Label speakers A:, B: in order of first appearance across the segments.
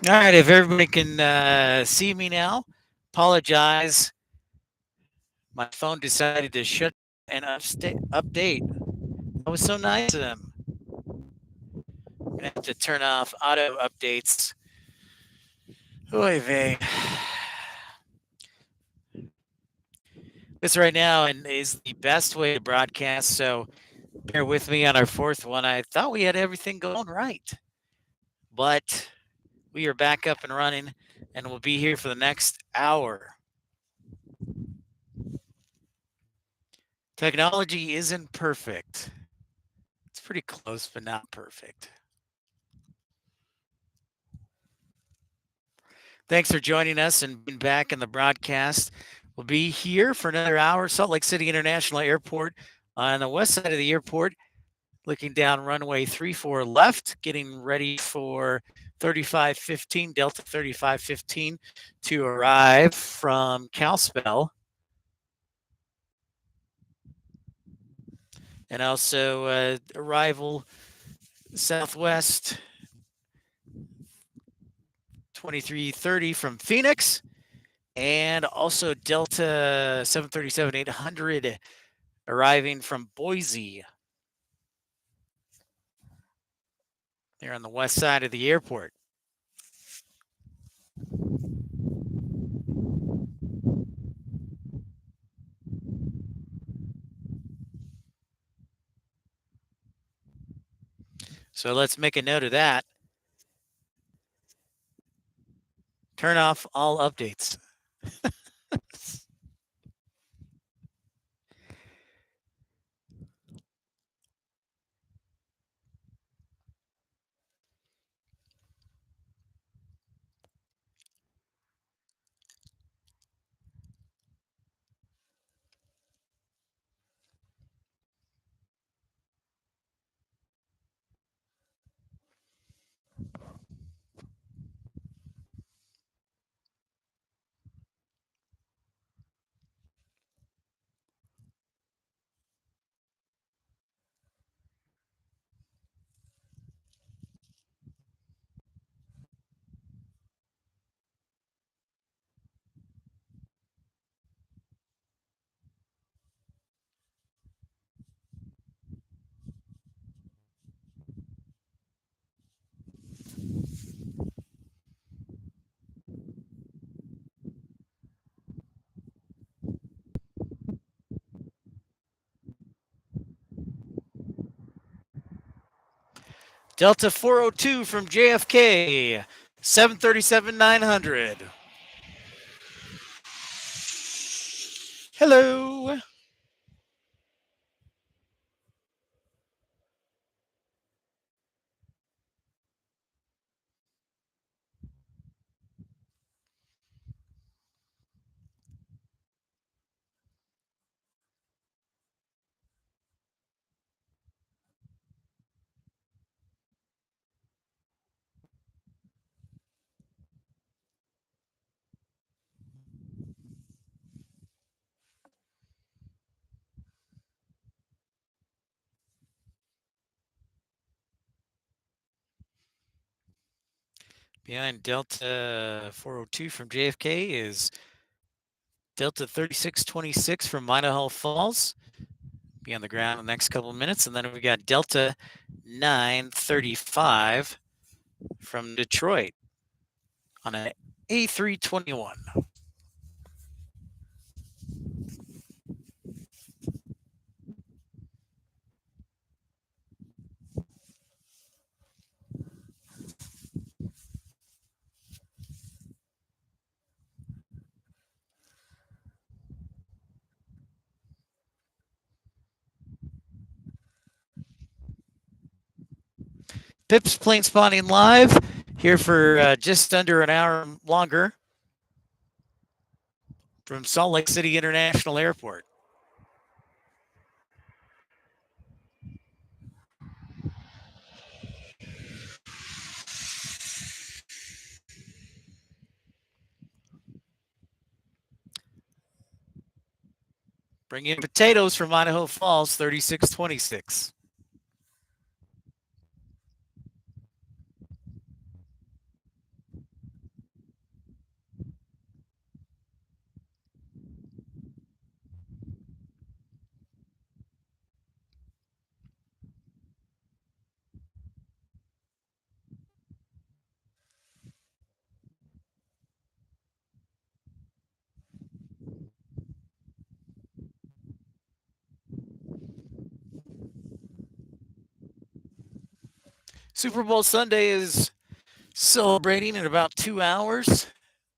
A: All right, if everybody can see me now, apologize. My phone decided to shut and update. That was so nice of them. I'm gonna have to turn off auto updates. Oy vey. This right now and is the best way to broadcast. So bear with me on our fourth one. I thought we had everything going right, but we are back up and running, and we'll be here for the next hour. Technology isn't perfect. It's pretty close, but not perfect. Thanks for joining us and being back in the broadcast. We'll be here for another hour. Salt Lake City International Airport on the west side of the airport, looking down runway 34 left, getting ready for 3515, Delta 3515 to arrive from Calspell. And also arrival Southwest 2330 from Phoenix, and also Delta 737-800 arriving from Boise. They're on the west side of the airport. So let's make a note of that. Turn off all updates. Delta 402 from JFK, 737-900. Hello. Behind Delta 402 from JFK is Delta 3626 from Idaho Falls. Be on the ground in the next couple of minutes. And then we got Delta 935 from Detroit on an A321. Pips Planespotting live here for just under an hour longer from Salt Lake City International Airport. Bring in potatoes from Idaho Falls, 3626. Super Bowl Sunday is celebrating in about 2 hours.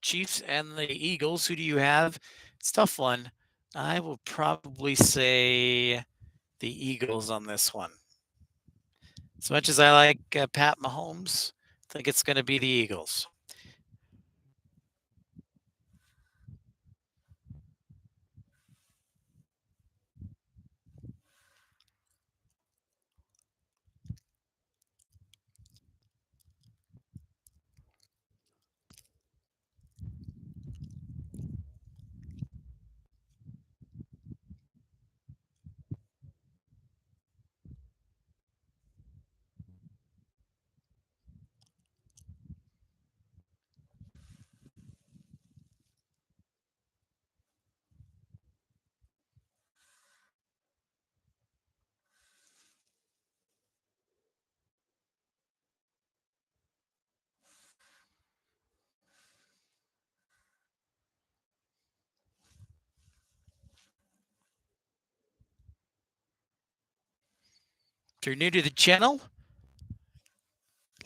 A: Chiefs and the Eagles. Who do you have? It's a tough one. I will probably say the Eagles on this one. As much as I like Pat Mahomes, I think it's going to be the Eagles. If you're new to the channel,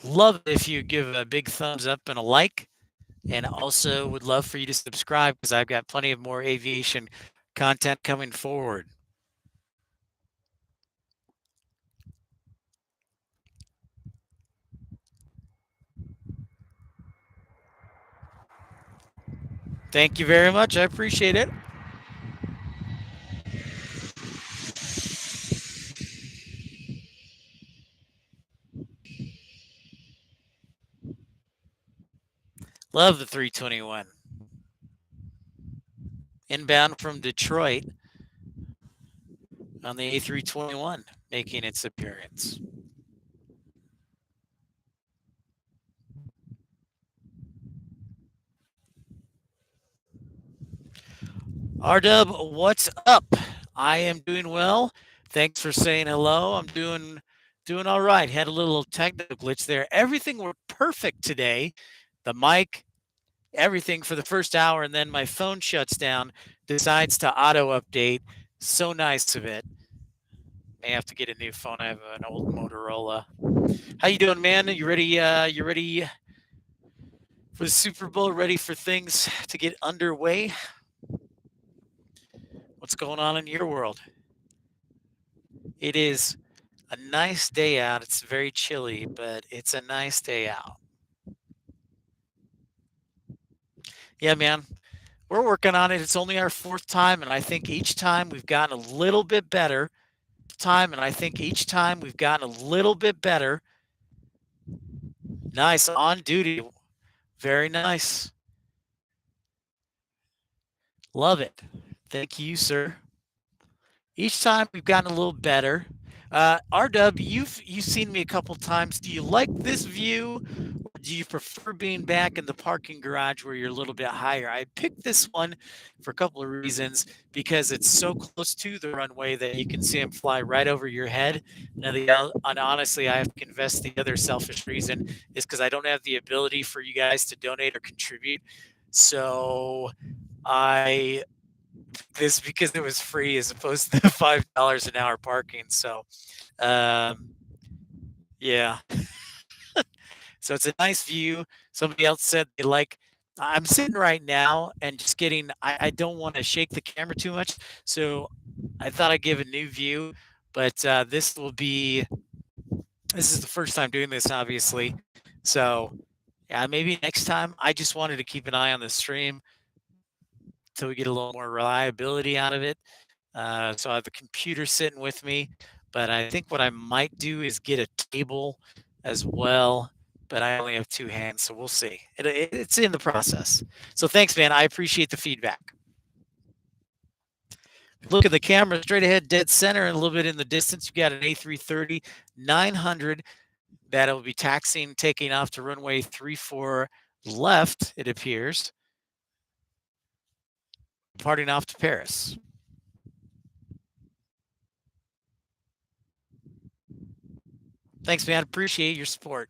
A: love it if you give a big thumbs up and a like. And also would love for you to subscribe because I've got plenty of more aviation content coming forward. Thank you very much. I appreciate it. Love the 321. Inbound from Detroit on the A321 making its appearance. R-Dub, what's up? I am doing well. Thanks for saying hello. I'm doing all right. Had a little technical glitch there. Everything worked perfect today. The mic, everything for the first hour, and then my phone shuts down, decides to auto update. So nice of it. May have to get a new phone. I have an old Motorola. How you doing, man? You ready? You ready for the Super Bowl? Ready for things to get underway? What's going on in your world? It is a nice day out. It's very chilly, but it's a nice day out. Yeah, man. We're working on it. It's only our fourth time, and I think each time we've gotten a little bit better. Each time we've gotten a little bit better. Nice on duty. Very nice. Love it. Thank you, sir. Each time we've gotten a little better. RW, you've seen me a couple times. Do you like this view, or do you prefer being back in the parking garage where you're a little bit higher? I picked this one for a couple of reasons because it's so close to the runway that you can see them fly right over your head. Now, and honestly, I have to confess the other selfish reason is because I don't have the ability for you guys to donate or contribute. So I this because it was free as opposed to the $5 an hour parking. So, um, yeah. So it's a nice view. Somebody else said they like. I'm sitting right now and just getting. I don't want to shake the camera too much, so I thought I'd give a new view. But this will be. This is the first time doing this, obviously. So yeah, maybe next time. I just wanted to keep an eye on the stream till we get a little more reliability out of it. So I have a computer sitting with me, but I think what I might do is get a table as well. But I only have two hands, so we'll see. It's in the process. So thanks, man. I appreciate the feedback. Look at the camera straight ahead, dead center, and a little bit in the distance. You got an A330 900 that'll be taxiing, taking off to runway 34 left, it appears, departing off to Paris. Thanks, man. Appreciate your support.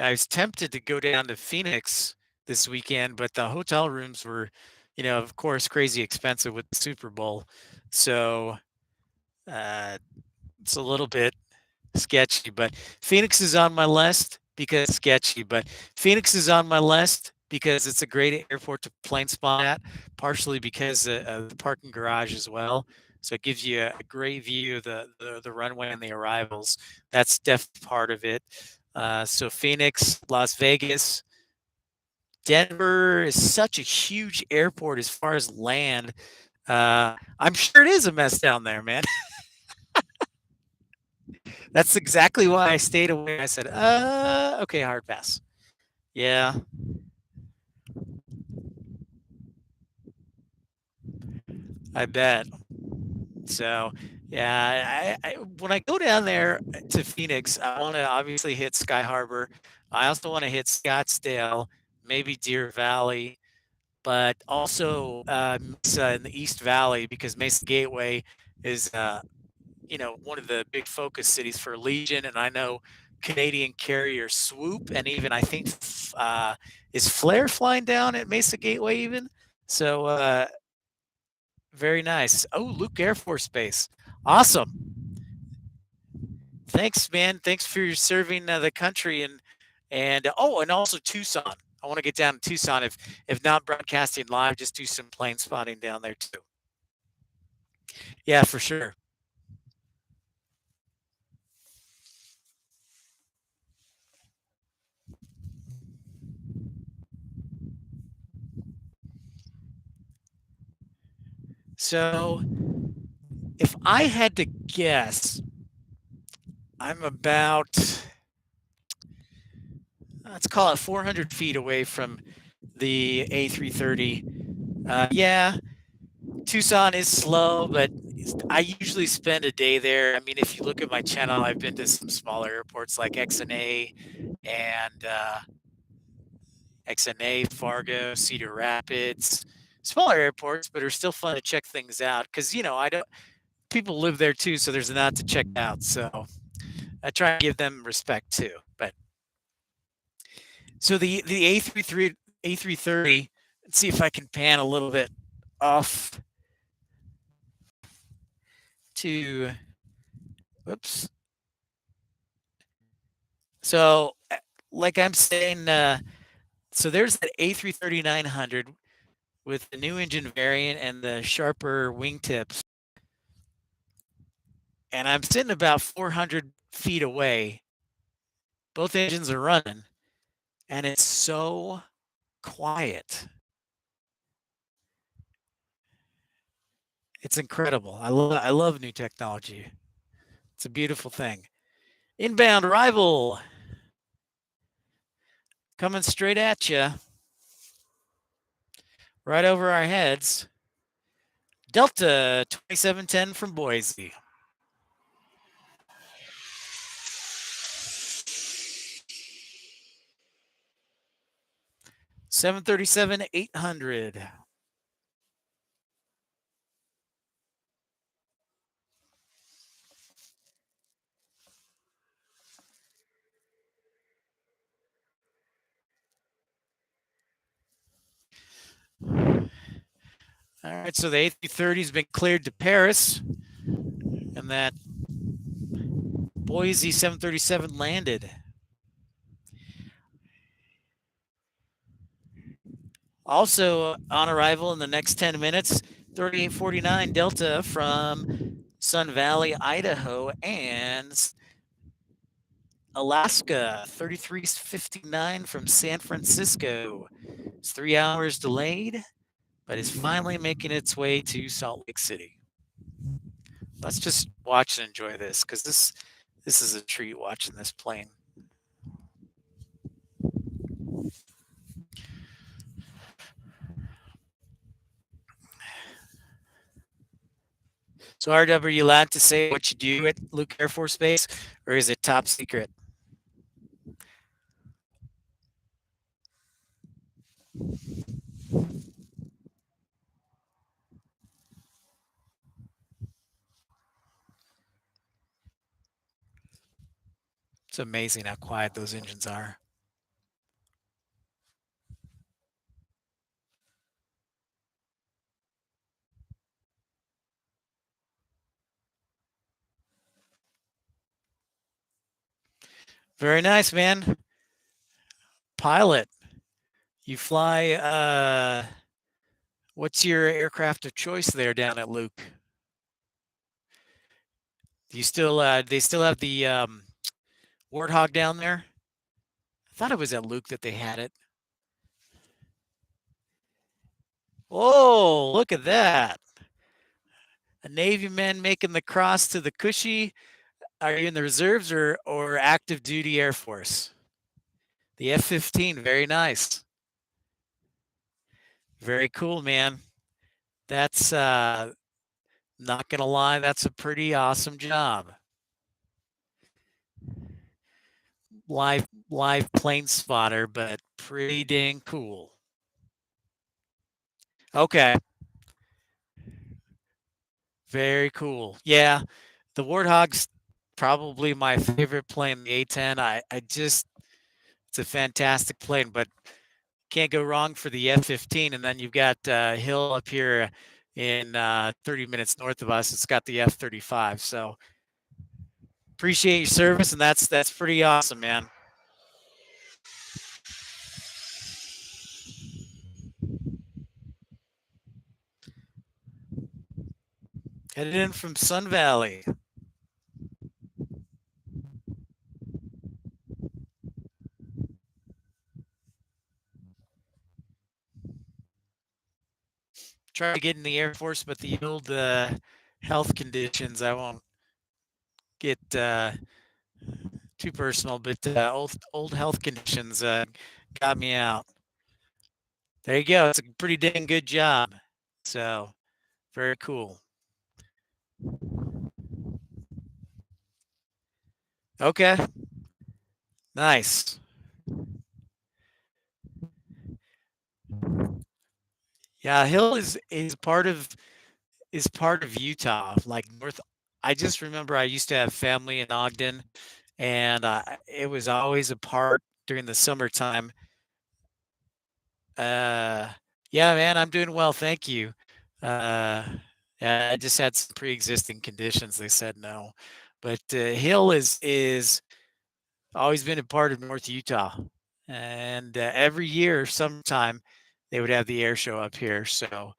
A: I was tempted to go down to Phoenix this weekend, but the hotel rooms were, of course, crazy expensive with the Super Bowl. So uh, it's a little bit sketchy, but Phoenix is on my list because it's sketchy, but Phoenix is on my list because it's a great airport to plane spot at, partially because of the parking garage as well. So it gives you a great view of the runway and the arrivals. That's definitely part of it. So Phoenix, Las Vegas, Denver is such a huge airport as far as land. I'm sure it is a mess down there, man. That's exactly why I stayed away. I said, okay, hard pass. Yeah, I bet. So, yeah, when I go down there to Phoenix, I want to obviously hit Sky Harbor. I also want to hit Scottsdale, maybe Deer Valley, but also Mesa in the East Valley because Mesa Gateway is one of the big focus cities for Legion, and I know Canadian carrier Swoop, and even I think is Flair flying down at Mesa Gateway even. So very nice. Oh, Luke Air Force Base, awesome. Thanks, man. Thanks for your serving the country and also Tucson. I want to get down to Tucson if not broadcasting live, just do some plane spotting down there too. Yeah, for sure. So if I had to guess, I'm about, let's call it 400 feet away from the A330. Yeah, Tucson is slow, but I usually spend a day there. I mean, if you look at my channel, I've been to some smaller airports like XNA and XNA, Fargo, Cedar Rapids, smaller airports, but are still fun to check things out because I don't. People live there too, so there's a lot to check out. So I try and give them respect too. But so the A330. Let's see if I can pan a little bit off to. Whoops. So, like I'm saying, so there's that A330-900 with the new engine variant and the sharper wingtips, and I'm sitting about 400 feet away. Both engines are running, and it's so quiet. It's incredible. I love new technology. It's a beautiful thing. Inbound arrival coming straight at you, right over our heads. Delta 2710 from Boise. 737-800. All right, so the A330 has been cleared to Paris, and that Boise 737 landed. Also on arrival in the next 10 minutes, 3849 Delta from Sun Valley, Idaho, and Alaska, 3359 from San Francisco. It's 3 hours delayed, but is finally making its way to Salt Lake City. Let's just watch and enjoy this because this is a treat watching this plane. So, RW, are you allowed to say what you do at Luke Air Force Base, or is it top secret? It's amazing how quiet those engines are. Very nice, man. Pilot. You fly what's your aircraft of choice there down at Luke? Do you still they still have the Warthog down there? I thought it was at Luke that they had it. Oh, look at that. A Navy man making the cross to the cushy. Are you in the reserves or active duty Air Force? The F-15, very nice. Very cool, man. That's not gonna lie, that's a pretty awesome job. Live plane spotter, but pretty dang cool. Okay, very cool. Yeah, the Warthog's probably my favorite plane, the A-10. I just it's a fantastic plane, but can't go wrong for the F-15. And then you've got Hill up here in 30 minutes north of us. It's got the F-35. So appreciate your service, and that's pretty awesome, man. Headed in from Sun Valley. Try to get in the Air Force, but the old health conditions, I won't get too personal, but old health conditions got me out. There you go. It's a pretty dang good job. So very cool. Okay, nice. Yeah, Hill is part of Utah, like North. I just remember I used to have family in Ogden, and it was always a part during the summertime. Uh, yeah, man, I'm doing well, thank you. Uh, yeah, I just had some pre-existing conditions. They said no, but Hill is always been a part of North Utah, and every year, sometime, they would have the air show up here. So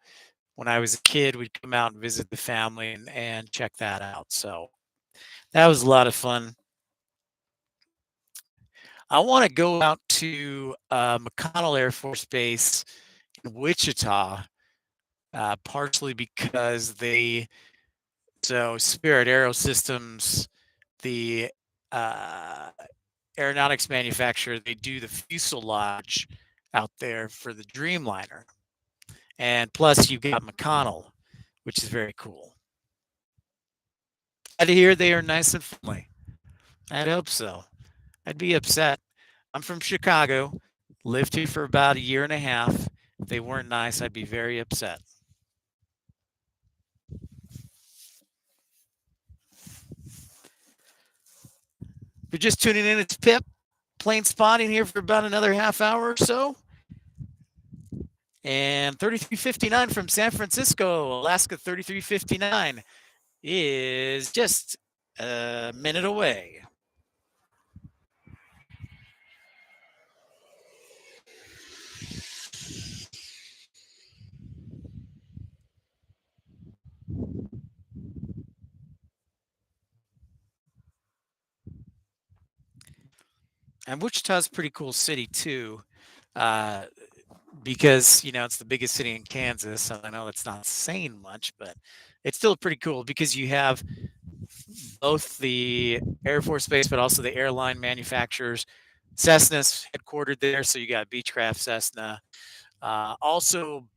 A: when I was a kid, we'd come out and visit the family and check that out. So that was a lot of fun. I want to go out to McConnell Air Force Base in Wichita, partially because Spirit Aerosystems, the uh, aeronautics manufacturer, they do the fuselage out there for the Dreamliner. And plus, you've got McConnell, which is very cool. Glad to hear they are nice and friendly. I'd hope so. I'd be upset. I'm from Chicago, lived here for about a year and a half. If they weren't nice, I'd be very upset. If you're just tuning in, it's Pip, Planespotting here for about another half hour or so. And 3359 from San Francisco, Alaska 3359 is just a minute away. And Wichita's a pretty cool city too, uh, because it's the biggest city in Kansas. And I know that's not saying much, but it's still pretty cool because you have both the Air Force Base, but also the airline manufacturers. Cessna's headquartered there, so you got Beechcraft, Cessna. Also,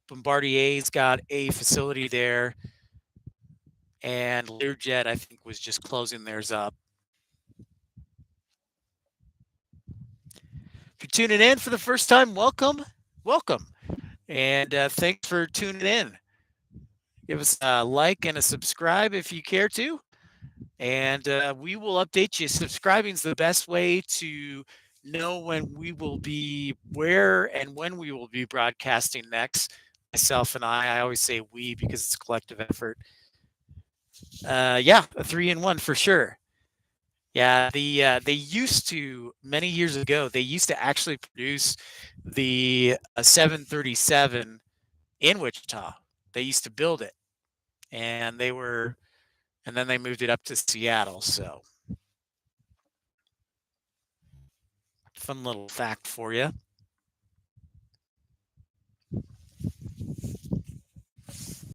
A: Bombardier's got a facility there, and Learjet, I think, was just closing theirs up. If you're tuning in for the first time, welcome, welcome, and thanks for tuning in. Give us a like and a subscribe if you care to, and we will update you. Subscribing is the best way to know when we will be, where and when we will be broadcasting next. Myself and I always say we because it's a collective effort. Yeah, a 3-in-1 for sure. Yeah, they used to many years ago, they used to actually produce the 737 in Wichita. They used to build it, and then they moved it up to Seattle. So, fun little fact for you.